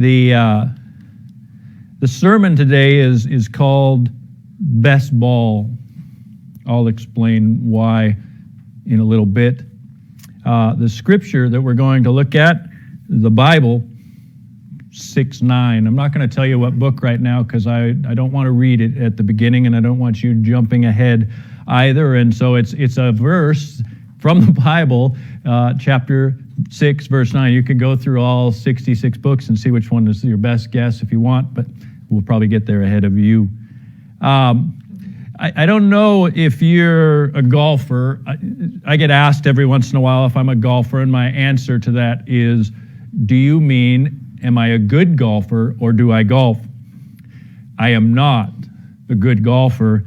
The sermon today is called Best Ball. I'll explain why in a little bit. The scripture that we're going to look at, the Bible, 6:9. I'm not going to tell you what book right now because I don't want to read it at the beginning, and I don't want you jumping ahead either. And so it's a verse from the Bible, chapter 6, verse 9. You can go through all 66 books and see which one is your best guess if you want, but we'll probably get there ahead of you. I don't know if you're a golfer. I get asked every once in a while if I'm a golfer, and my answer to that is, do you mean, am I a good golfer or do I golf? I am not a good golfer.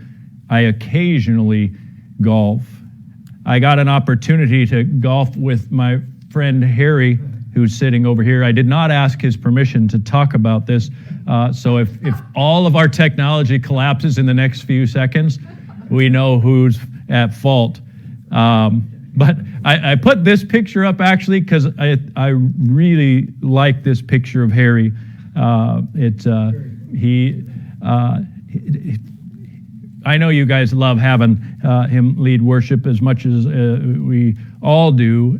I occasionally golf. I got an opportunity to golf with my friend Harry, who's sitting over here. I did not ask his permission to talk about this, so if all of our technology collapses in the next few seconds, we know who's at fault. But I put this picture up actually because I really like this picture of Harry. I know you guys love having him lead worship as much as we all do.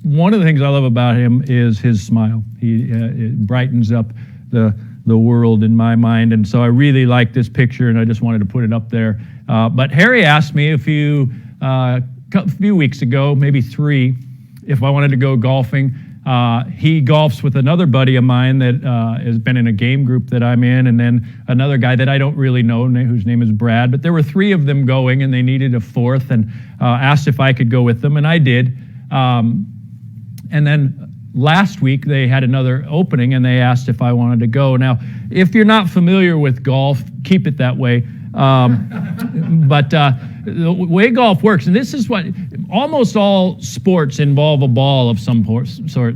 One of the things I love about him is his smile. It brightens up the world in my mind, and so I really like this picture, and I just wanted to put it up there. But Harry asked me a few weeks ago, maybe 3, if I wanted to go golfing. He golfs with another buddy of mine that has been in a game group that I'm in, and then another guy that I don't really know, whose name is Brad. But there were 3 of them going, and they needed a 4th, and asked if I could go with them, and I did. And then last week they had another opening, and they asked if I wanted to go. Now, if you're not familiar with golf, keep it that way. But the way golf works, and this is what almost all sports involve, a ball of some sort.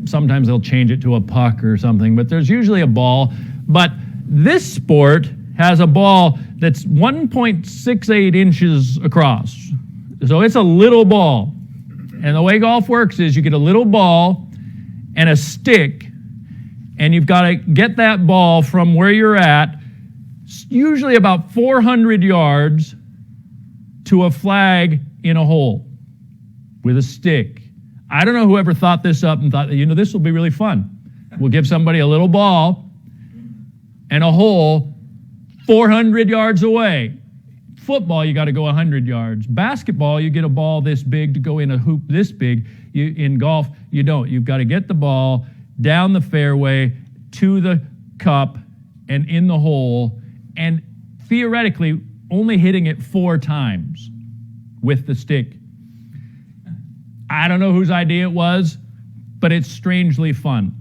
Sometimes they'll change it to a puck or something, but there's usually a ball. But this sport has a ball that's 1.68 inches across. So it's a little ball. And the way golf works is you get a little ball and a stick, and you've got to get that ball from where you're at, usually about 400 yards, to a flag in a hole with a stick. I don't know whoever thought this up and thought, this will be really fun. We'll give somebody a little ball and a hole 400 yards away. Football, you got to go 100 yards. Basketball, you get a ball this big to go in a hoop this big. In golf, you don't. You've got to get the ball down the fairway to the cup and in the hole, and theoretically only hitting it 4 times with the stick. I don't know whose idea it was, but it's strangely fun.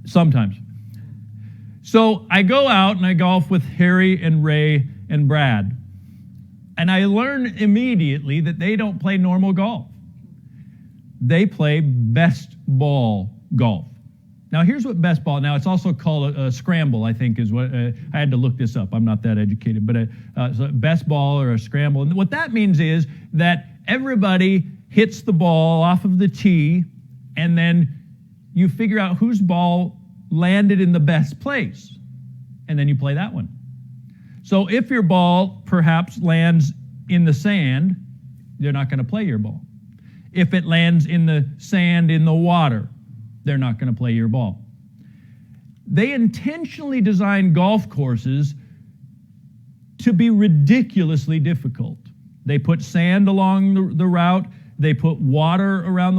Sometimes. So I go out and I golf with Harry and Ray and Brad. And I learn immediately that they don't play normal golf. They play best ball golf. Now, here's what best ball, now it's also called a scramble, I think is what, I had to look this up. I'm not that educated, but so best ball or a scramble. And what that means is that everybody hits the ball off of the tee, and then you figure out whose ball landed in the best place, and then you play that one. So if your ball perhaps lands in the sand, they're not going to play your ball. If it lands in the sand in the water, they're not going to play your ball. They intentionally design golf courses to be ridiculously difficult. They put sand along the route. They put water around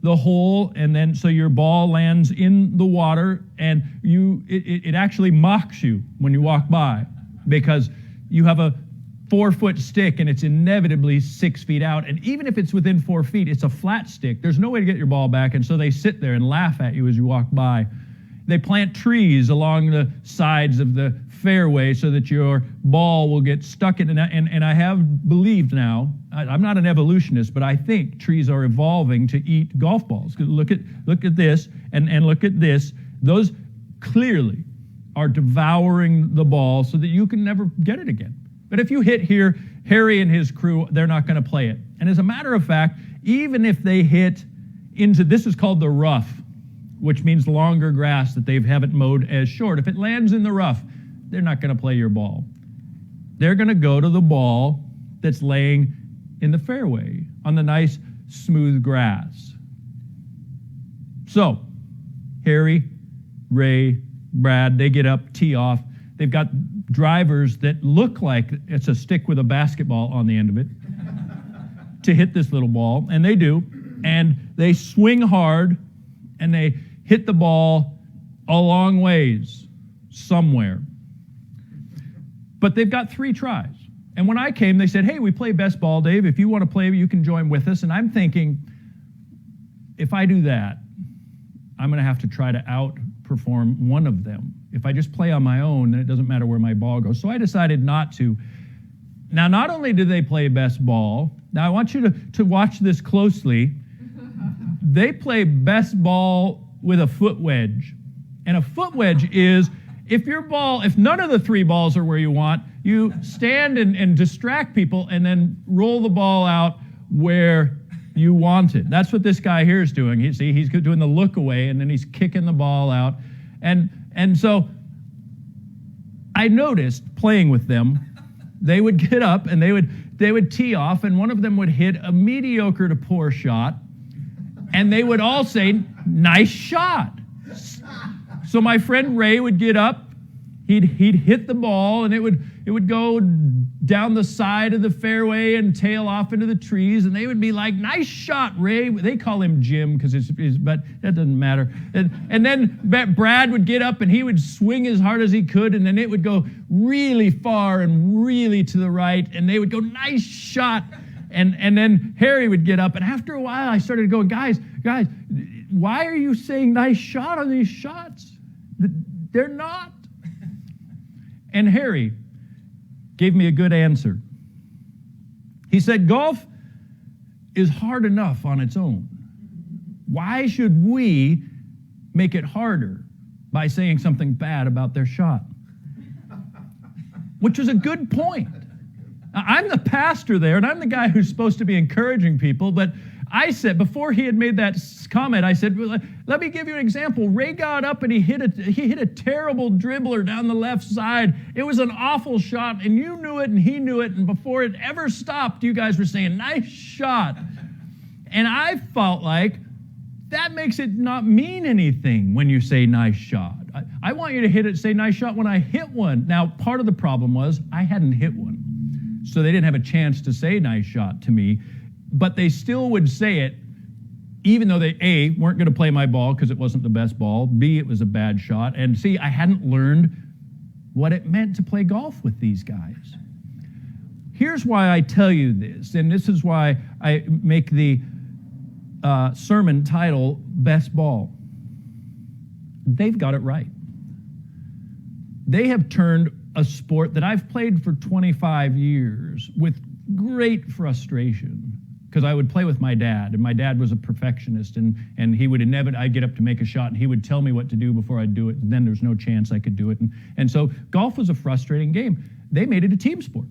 the hole, and then so your ball lands in the water, and it actually mocks you when you walk by because you have a 4-foot stick and it's inevitably 6 feet out. And even if it's within 4 feet, it's a flat stick. There's no way to get your ball back. And so they sit there and laugh at you as you walk by. They plant trees along the sides of the fairway so that your ball will get stuck in. And I have believed now, I'm not an evolutionist, but I think trees are evolving to eat golf balls. Look at this and look at this. Those clearly are devouring the ball so that you can never get it again. But if you hit here, Harry and his crew, they're not going to play it. And as a matter of fact, even if they hit into, this is called the rough. which means longer grass that they haven't mowed as short. If it lands in the rough, they're not going to play your ball. They're going to go to the ball that's laying in the fairway on the nice, smooth grass. So, Harry, Ray, Brad, they get up, tee off. They've got drivers that look like it's a stick with a basketball on the end of it to hit this little ball, and they do. And they swing hard, and they hit the ball a long ways somewhere. But they've got 3 tries. And when I came, they said, hey, we play best ball, Dave. If you want to play, you can join with us. And I'm thinking, if I do that, I'm going to have to try to outperform one of them. If I just play on my own, then it doesn't matter where my ball goes. So I decided not to. Now, not only do they play best ball, now I want you to watch this closely. They play best ball with a foot wedge. And a foot wedge is, if none of the 3 balls are where you want, you stand and distract people and then roll the ball out where you want it. That's what this guy here is doing. He's doing the look away, and then he's kicking the ball out. And so I noticed playing with them, they would get up and they would tee off, and one of them would hit a mediocre to poor shot, and they would all say, nice shot. So my friend Ray would get up, he'd hit the ball, and it would go down the side of the fairway and tail off into the trees, and they would be like, nice shot, Ray. They call him Jim, but that doesn't matter. And then Brad would get up, and he would swing as hard as he could, and then it would go really far and really to the right, and they would go, nice shot. And then Harry would get up, and after a while, I started going, guys, why are you saying nice shot on these shots? They're not. And Harry gave me a good answer. He said, golf is hard enough on its own. Why should we make it harder by saying something bad about their shot? Which was a good point. I'm the pastor there, and I'm the guy who's supposed to be encouraging people, but I said, before he had made that comment, I said, let me give you an example. Ray got up and he hit a terrible dribbler down the left side. It was an awful shot, and you knew it, and he knew it, and before it ever stopped, you guys were saying, nice shot. And I felt like that makes it not mean anything when you say nice shot. I want you to say nice shot when I hit one. Now, part of the problem was I hadn't hit one, so they didn't have a chance to say nice shot to me. But they still would say it, even though they, A, weren't going to play my ball because it wasn't the best ball, B, it was a bad shot, and C, I hadn't learned what it meant to play golf with these guys. Here's why I tell you this, and this is why I make the sermon title, Best Ball. They've got it right. They have turned a sport that I've played for 25 years with great frustration, because I would play with my dad, and my dad was a perfectionist, and he would I'd get up to make a shot, and he would tell me what to do before I'd do it, and then there's no chance I could do it. And so golf was a frustrating game. They made it a team sport.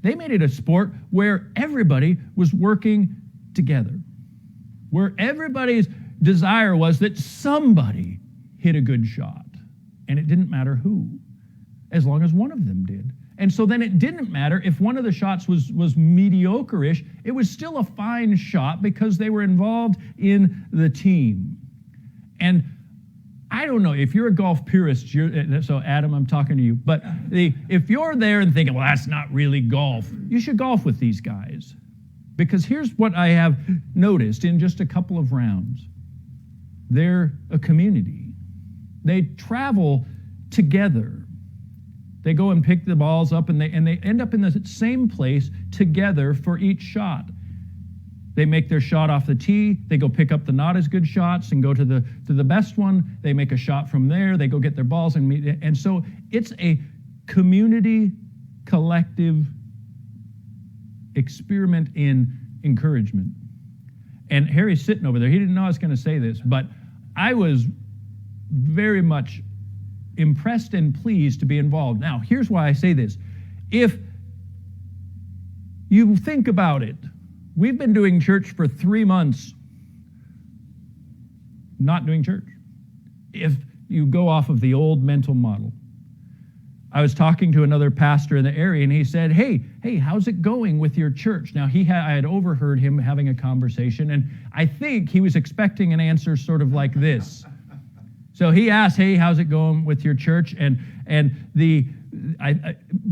They made it a sport where everybody was working together, where everybody's desire was that somebody hit a good shot, and it didn't matter who, as long as one of them did. And so then it didn't matter if one of the shots was mediocre-ish, it was still a fine shot because they were involved in the team. And I don't know, if you're a golf purist, so Adam, I'm talking to you, but if you're there and thinking, well, that's not really golf, you should golf with these guys. Because here's what I have noticed in just a couple of rounds. They're a community. They travel together. They go and pick the balls up, and they end up in the same place together for each shot. They make their shot off the tee. They go pick up the not as good shots and go to the best one. They make a shot from there. They go get their balls and meet. And so it's a community, collective experiment in encouragement. And Harry's sitting over there. He didn't know I was going to say this, but I was very much impressed and pleased to be involved. Now, here's why I say this. If you think about it, we've been doing church for 3 months. not doing church if you go off of the old mental model. I was talking to another pastor in the area, and he said, hey, how's it going with your church? Now, I had overheard him having a conversation, and I think he was expecting an answer sort of like this. So he asked, hey, how's it going with your church? And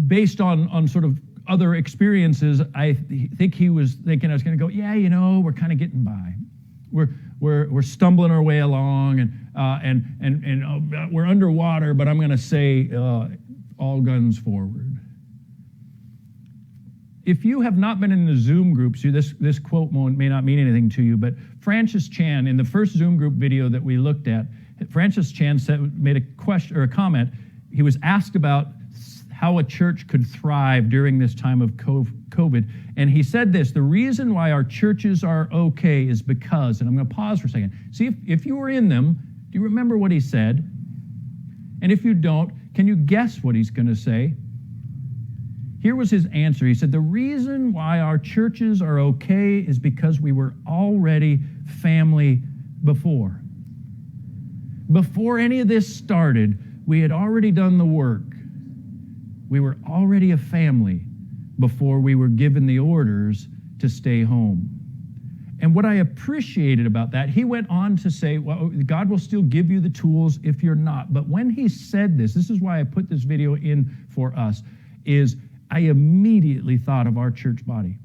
based on sort of other experiences, I think he was thinking I was going to go, yeah, we're kind of getting by. We're stumbling our way along, and we're underwater, but I'm going to say all guns forward. If you have not been in the Zoom groups, this quote may not mean anything to you, but Francis Chan, in the first Zoom group video that we looked at, Francis Chan made a question or a comment. He was asked about how a church could thrive during this time of COVID, and he said this: the reason why our churches are okay is because, and I'm going to pause for a second. See, if you were in them, do you remember what he said? And if you don't, can you guess what he's going to say? Here was his answer. He said, the reason why our churches are okay is because we were already family before. Before any of this started, we had already done the work. We were already a family before we were given the orders to stay home. And what I appreciated about that, he went on to say, well, God will still give you the tools if you're not. But when he said this is why I put this video in for us, is I immediately thought of our church body,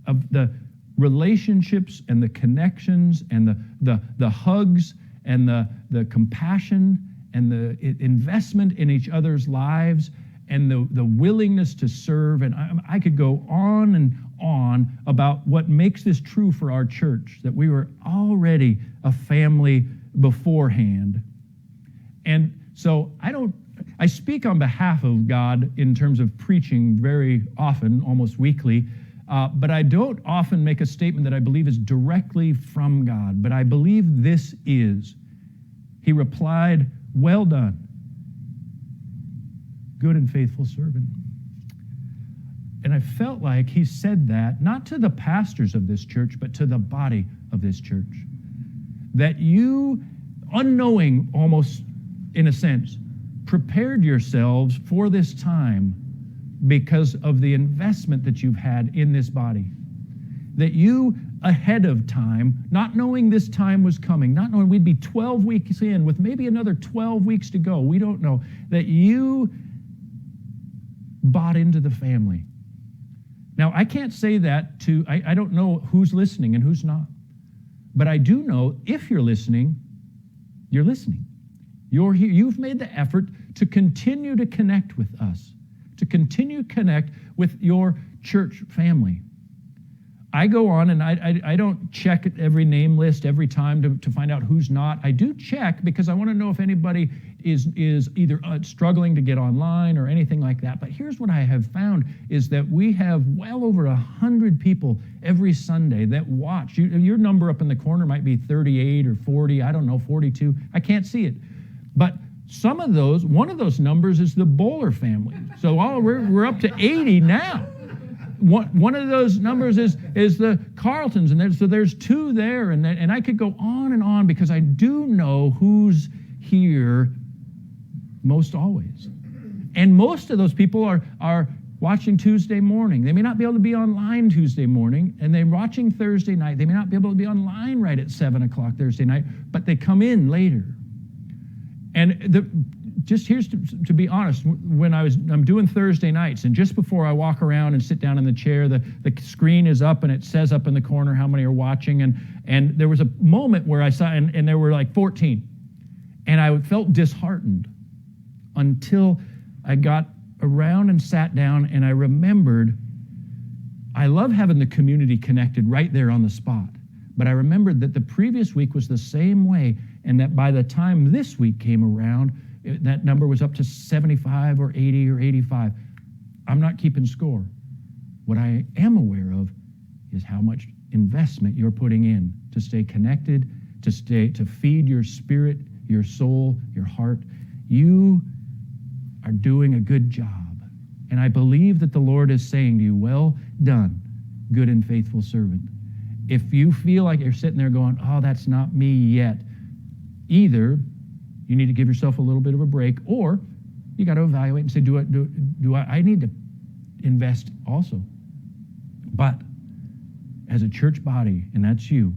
of the relationships and the connections and the hugs and the compassion and the investment in each other's lives and the willingness to serve. And I could go on and on about what makes this true for our church, that we were already a family beforehand. And so I speak on behalf of God in terms of preaching very often, almost weekly, but I don't often make a statement that I believe is directly from God, but I believe this is. He replied, well done, good and faithful servant. And I felt like he said that, not to the pastors of this church, but to the body of this church. That you, unknowing almost in a sense, prepared yourselves for this time because of the investment that you've had in this body. That you, ahead of time, not knowing this time was coming, not knowing we'd be 12 weeks in with maybe another 12 weeks to go, we don't know, that you bought into the family. Now, I can't say that I don't know who's listening and who's not. But I do know if you're listening, you're listening. You're here. You've made the effort to continue to connect with us, to continue to connect with your church family. I go on and I don't check every name list every time to find out who's not. I do check because I want to know if anybody is either struggling to get online or anything like that. But here's what I have found is that we have well over 100 people every Sunday that watch. Your number up in the corner might be 38 or 40, I don't know, 42. I can't see it. But one of those numbers is the Bowler family. So we're up to 80 now. One of those numbers is the Carltons, and there's two there, and I could go on and on because I do know who's here most always. And most of those people are watching Tuesday morning. They may not be able to be online Tuesday morning, and they're watching Thursday night. They may not be able to be online right at 7 o'clock Thursday night, but they come in later. And just here's to be honest, when I'm doing Thursday nights, and just before I walk around and sit down in the chair, the screen is up and it says up in the corner how many are watching. And there was a moment where I saw, and there were like 14. And I felt disheartened until I got around and sat down and I remembered, I love having the community connected right there on the spot. But I remembered that the previous week was the same way, and that by the time this week came around, that number was up to 75 or 80 or 85. I'm not keeping score. What I am aware of is how much investment you're putting in to stay connected, to feed your spirit, your soul, your heart. You are doing a good job. And I believe that the Lord is saying to you, well done, good and faithful servant. If you feel like you're sitting there going, oh, that's not me yet, either you need to give yourself a little bit of a break, or you got to evaluate and say, I need to invest also. But as a church body, and that's you,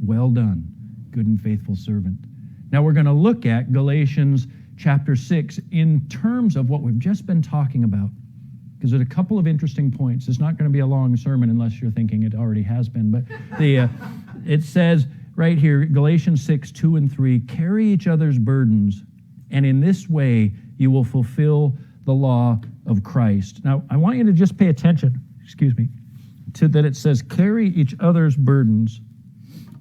well done, good and faithful servant. Now we're going to look at Galatians chapter 6 in terms of what we've just been talking about, because there's a couple of interesting points. It's not going to be a long sermon unless you're thinking it already has been, but it says right here, Galatians 6, 2 and 3, carry each other's burdens, and in this way you will fulfill the law of Christ. Now, I want you to just pay attention, to that it says carry each other's burdens,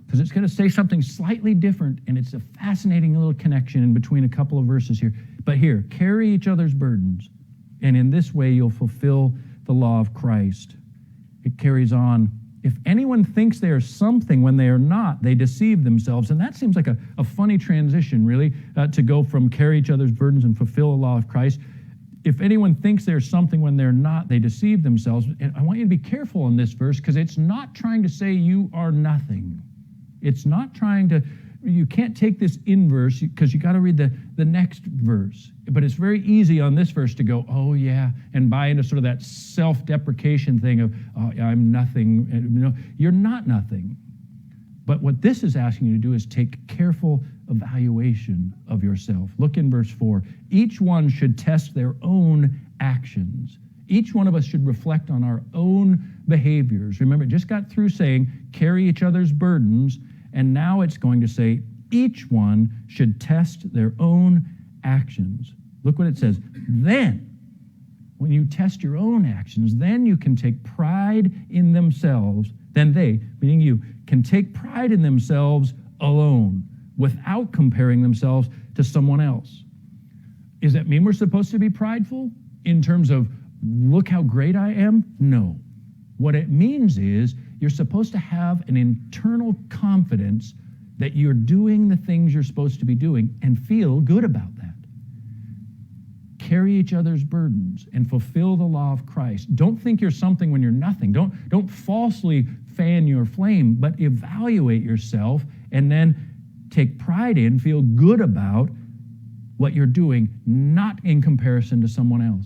because it's going to say something slightly different, and it's a fascinating little connection in between a couple of verses here. But here, carry each other's burdens, and in this way you'll fulfill the law of Christ. It carries on. If anyone thinks they are something when they are not, they deceive themselves. And that seems like a funny transition, really, to go from carry each other's burdens and fulfill the law of Christ. If anyone thinks they're something when they're not, they deceive themselves. And I want you to be careful in this verse, because it's not trying to say you are nothing. It's not trying to, you can't take this inverse, because you got to read the next verse. But it's very easy on this verse to go, oh yeah, and buy into sort of that self-deprecation thing of, oh, I'm nothing. And, you're not nothing. But what this is asking you to do is take careful evaluation of yourself. Look in verse 4. Each one should test their own actions. Each one of us should reflect on our own behaviors. Remember, it just got through saying, carry each other's burdens, and now it's going to say, each one should test their own actions. Look what it says. Then, when you test your own actions, then you can take pride in themselves. Then they, meaning you, can take pride in themselves alone, without comparing themselves to someone else. Does that mean we're supposed to be prideful in terms of, look how great I am? No. What it means is you're supposed to have an internal confidence that you're doing the things you're supposed to be doing and feel good about that. Carry each other's burdens and fulfill the law of Christ. Don't think you're something when you're nothing. Don't falsely fan your flame, but evaluate yourself and then take pride in, feel good about what you're doing, not in comparison to someone else.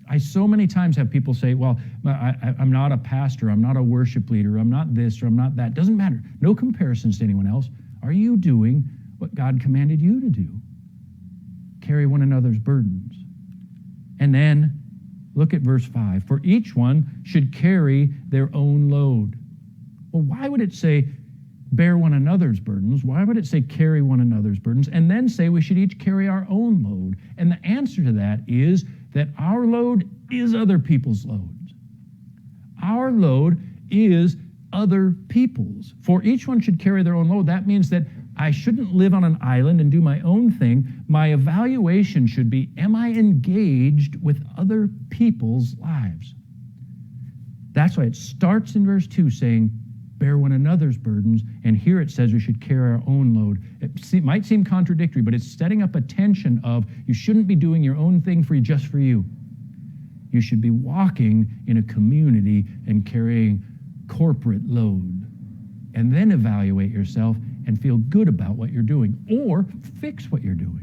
I so many times have people say, well, I'm not a pastor, I'm not a worship leader, I'm not this or I'm not that. Doesn't matter. No comparisons to anyone else. Are you doing what God commanded you to do? Carry one another's burdens. And then look at verse 5. For each one should carry their own load. Well, why would it say bear one another's burdens? Why would it say carry one another's burdens and then say we should each carry our own load? And the answer to that is that our load is other people's loads. Our load is other people's. For each one should carry their own load. That means that I shouldn't live on an island and do my own thing. My evaluation should be, am I engaged with other people's lives? That's why it starts in verse 2 saying, bear one another's burdens, and here it says we should carry our own load. It might seem contradictory, but it's setting up a tension of you shouldn't be doing your own thing just for you. You should be walking in a community and carrying corporate load, and then evaluate yourself and feel good about what you're doing, or fix what you're doing.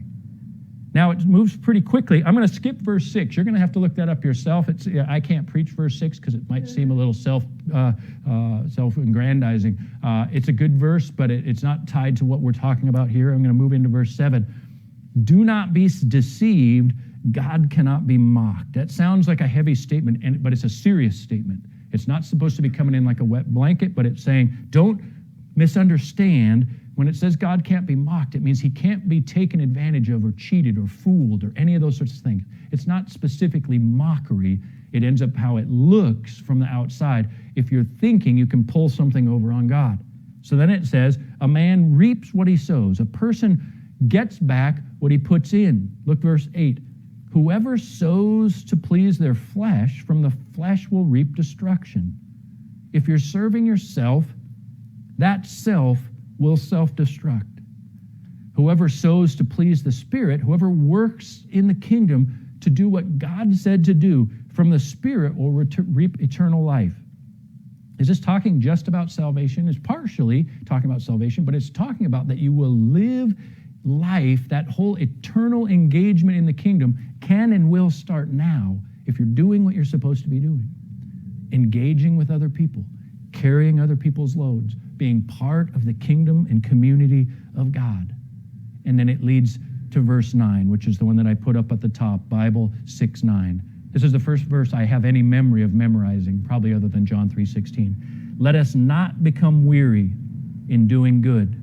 Now, it moves pretty quickly. I'm going to skip verse 6. You're going to have to look that up yourself. I can't preach verse 6 because it might seem a little self-aggrandizing. It's a good verse, but it's not tied to what we're talking about here. I'm going to move into verse 7. Do not be deceived. God cannot be mocked. That sounds like a heavy statement, but it's a serious statement. It's not supposed to be coming in like a wet blanket, but it's saying, don't misunderstand. When it says God can't be mocked, it means he can't be taken advantage of or cheated or fooled or any of those sorts of things. It's not specifically mockery. It ends up how it looks from the outside if you're thinking you can pull something over on God. So then it says, a man reaps what he sows. A person gets back what he puts in. Look, verse 8. Whoever sows to please their flesh, from the flesh will reap destruction. If you're serving yourself, that self will self-destruct. Whoever sows to please the Spirit, whoever works in the kingdom to do what God said to do, from the Spirit will reap eternal life. Is this talking just about salvation? It's partially talking about salvation, but it's talking about that you will live life, that whole eternal engagement in the kingdom can and will start now if you're doing what you're supposed to be doing. Engaging with other people, carrying other people's loads, being part of the kingdom and community of God. And then it leads to verse 9, which is the one that I put up at the top, Bible 6:9. This is the first verse I have any memory of memorizing, probably other than John 3:16. Let us not become weary in doing good,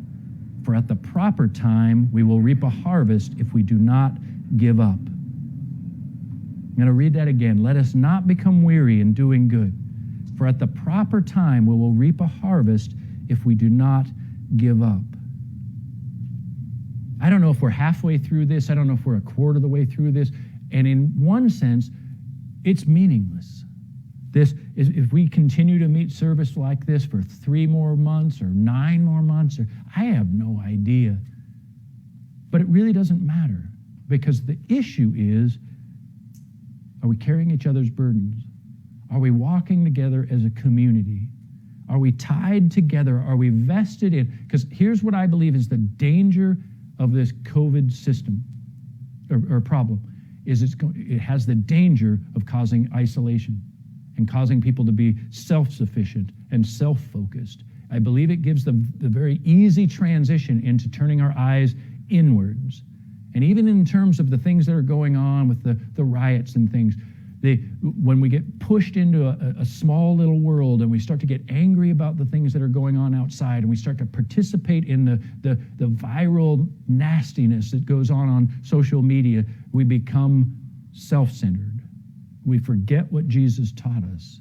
for at the proper time we will reap a harvest if we do not give up. I'm going to read that again. Let us not become weary in doing good, for at the proper time we will reap a harvest if we do not give up. I don't know if we're halfway through this. I don't know if we're a quarter of the way through this. And in one sense, it's meaningless. This is, if we continue to meet service like this for 3 more months or 9 more months, or I have no idea. But it really doesn't matter, because the issue is, are we carrying each other's burdens? Are we walking together as a community? Are we tied together? Are we vested in? Because here's what I believe is the danger of this COVID system or problem, is it has the danger of causing isolation and causing people to be self-sufficient and self-focused. I believe it gives the very easy transition into turning our eyes inwards. And even in terms of the things that are going on with the riots and things, when we get pushed into a small little world and we start to get angry about the things that are going on outside, and we start to participate in the viral nastiness that goes on social media, we become self-centered. We forget what Jesus taught us,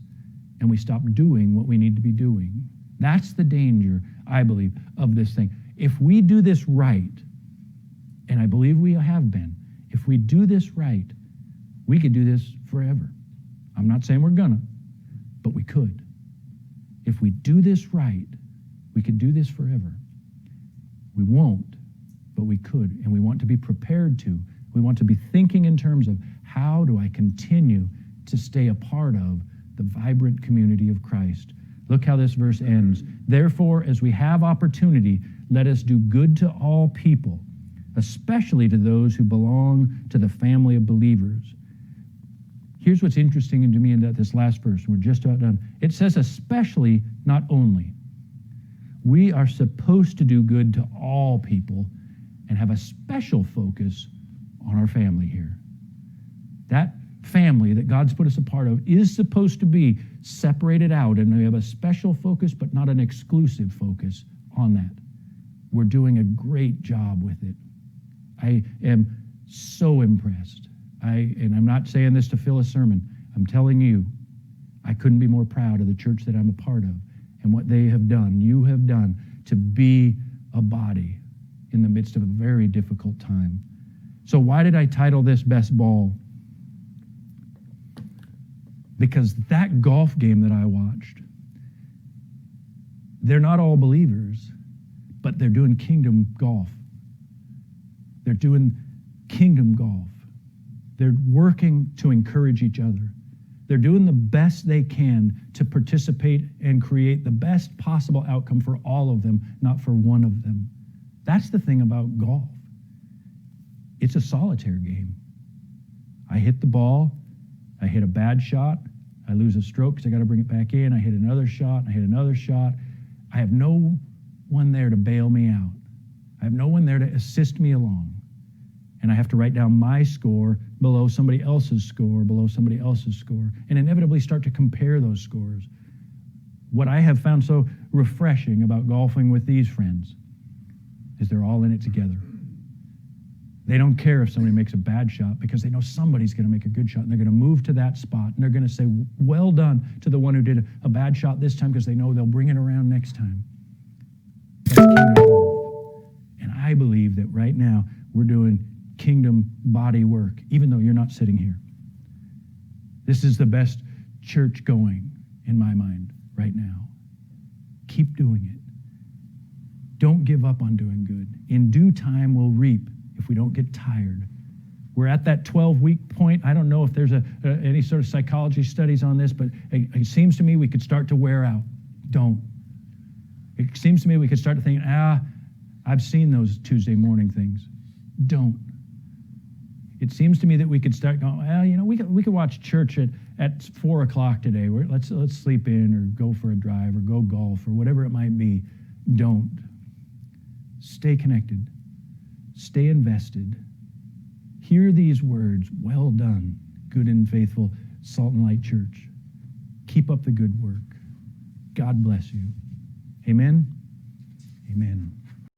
and we stop doing what we need to be doing. That's the danger, I believe, of this thing. If we do this right, and I believe we have been, if we do this right, we could do this forever. I'm not saying we're gonna, but we could. If we do this right, we could do this forever. We won't, but we could, and we want to be prepared to. We want to be thinking in terms of, how do I continue to stay a part of the vibrant community of Christ? Look how this verse ends. Therefore, as we have opportunity, let us do good to all people, especially to those who belong to the family of believers. Here's what's interesting to me in this last verse. We're just about done. It says especially, not only. We are supposed to do good to all people and have a special focus on our family here. That family that God's put us a part of is supposed to be separated out, and we have a special focus, but not an exclusive focus on that. We're doing a great job with it. I am so impressed. And I'm not saying this to fill a sermon. I'm telling you, I couldn't be more proud of the church that I'm a part of and what they have done, you have done, to be a body in the midst of a very difficult time. So why did I title this Best Ball? Because that golf game that I watched, they're not all believers, but they're doing kingdom golf. They're doing kingdom golf. They're working to encourage each other. They're doing the best they can to participate and create the best possible outcome for all of them, not for one of them. That's the thing about golf. It's a solitaire game. I hit the ball, I hit a bad shot, I lose a stroke because I got to bring it back in, I hit another shot, I hit another shot. I have no one there to bail me out. I have no one there to assist me along. And I have to write down my score below somebody else's score, below somebody else's score, and inevitably start to compare those scores. What I have found so refreshing about golfing with these friends is they're all in it together. They don't care if somebody makes a bad shot, because they know somebody's going to make a good shot, and they're going to move to that spot, and they're going to say, well done to the one who did a bad shot this time, because they know they'll bring it around next time. That's kingdom golf. And I believe that right now we're doing kingdom body work, even though you're not sitting here. This is the best church going in my mind right now. Keep doing it. Don't give up on doing good. In due time, we'll reap if we don't get tired. We're at that 12-week point. I don't know if there's any sort of psychology studies on this, but it seems to me we could start to wear out. Don't. It seems to me we could start to think, I've seen those Tuesday morning things. Don't. It seems to me that we could start going, well, we could watch church at 4 o'clock today. Let's sleep in or go for a drive or go golf or whatever it might be. Don't. Stay connected. Stay invested. Hear these words, well done, good and faithful Salt and Light Church. Keep up the good work. God bless you. Amen. Amen.